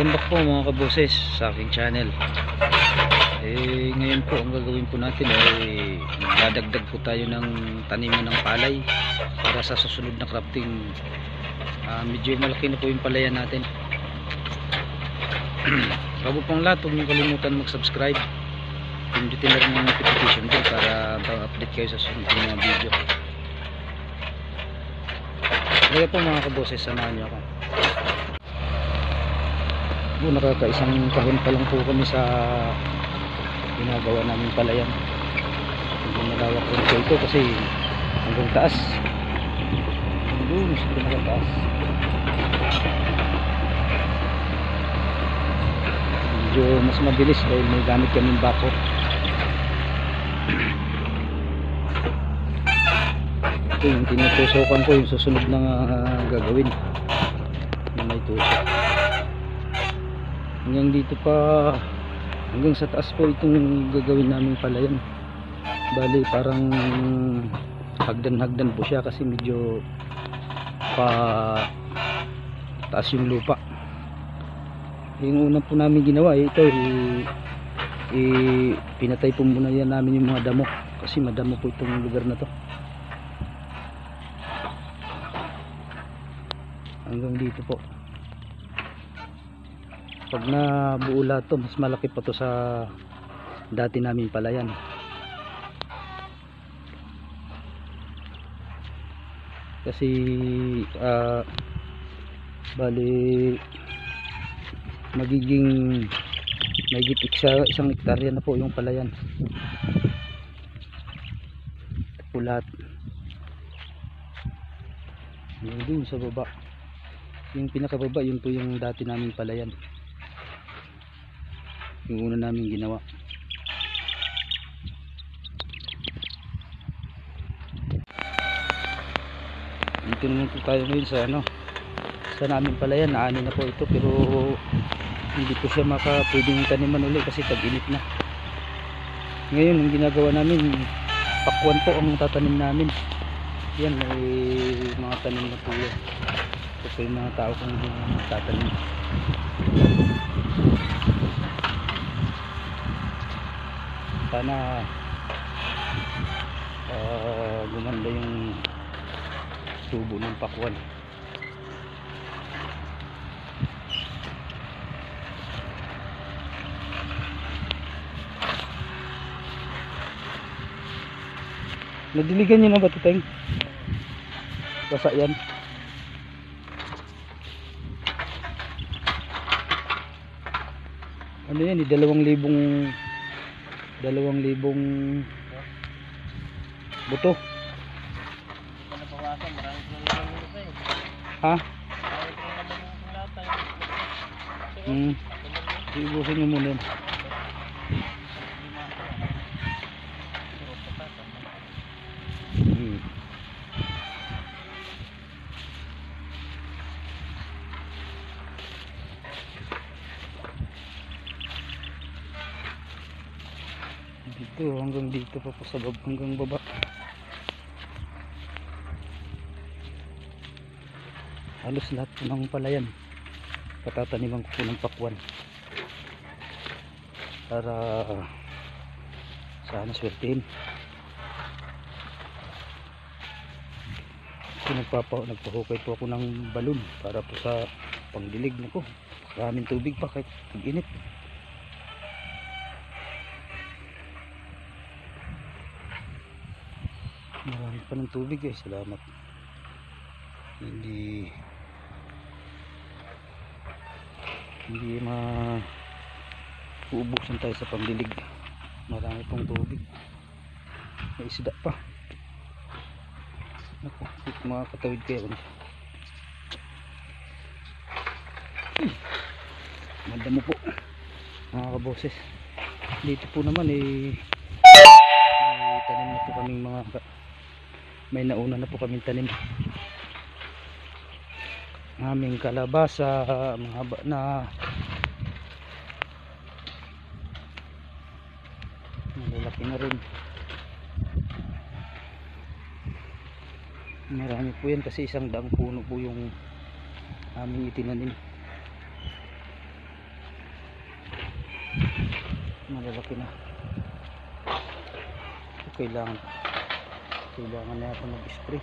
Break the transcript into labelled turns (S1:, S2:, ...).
S1: Welcome back po mga kaboses sa aking channel. Ngayon po ang gagawin po natin ay dadagdag po tayo ng taniman ng palay para sa susunod na crafting. Medyo malaki na po yung palayan natin. Bago pang lahat, huwag niyo kalimutan mag-subscribe. Pindutin na rin yung notification bell para update kayo sa susunod ng mga video. Kaya po mga kaboses, samahan niyo ako. Nakakaisang kahon pa lang po kami sa ginagawa namin palayan. Hindi malawak po ito kasi hanggang taas. Doon sa pinakataas. Medyo mas mabilis dahil may gamit kaming bako. Ito yung tinutusokan ko, yung susunod na gagawin na may tusok. Hanggang dito pa, hanggang sa taas po itong gagawin namin palayan. Bali parang hagdan-hagdan po siya kasi medyo pa taas yung lupa. Yung una po namin ginawa ito, pinatay po muna yan namin yung mga damo kasi madamo po itong lugar na to. Hanggang dito po. Pag nabuo lahat to, mas malaki pa to sa dati namin palayan. Kasi bali magiging mahigit isang hektarya na po yung palayan. Ito po lahat. Yung dun sa baba, yung pinakababa, yun po yung dati namin palayan, yung una namin ginawa. Dito naman po tayo ngayon sa sa namin palayan. Naani na po ito pero hindi po siya pwedeng taniman ulit kasi tag-init na. Ngayon ang ginagawa namin, pakwan po ang tatanim namin. Yan ay mga tanim na po yan. Ito po yung mga tao kung tatanim. Sana gumanda yung tubo ng pakwan. Nadiligan nyo na ba ito, Teng? Basa yan. Ano yan, 2,000 buto. Ha? Ibusin nyo muna. Dito hanggang dito pa po sa hanggang baba. Halos lahat po ng palayan patataniman ko po ng pakwan para sana swertihin. Nagpahukay po ako ng balon para po sa pangdilig na ko. Maraming tubig pa kahit init. Marami pa ng tubig guys. Salamat. Hindi uubusan tayo sa pangdilig. Marami pong tubig. May isda pa. Naku, mga katawid kayo. Madamo po mga kaboses. Dito po naman may tanim na po kaming may nauna na po kaming tanim. Aming kalabasa, mahaba na. Malalaki na rin. Marami po yan kasi 100 puno po yung aming itinanim. malalaki na. Kailangan na yata mag-spray.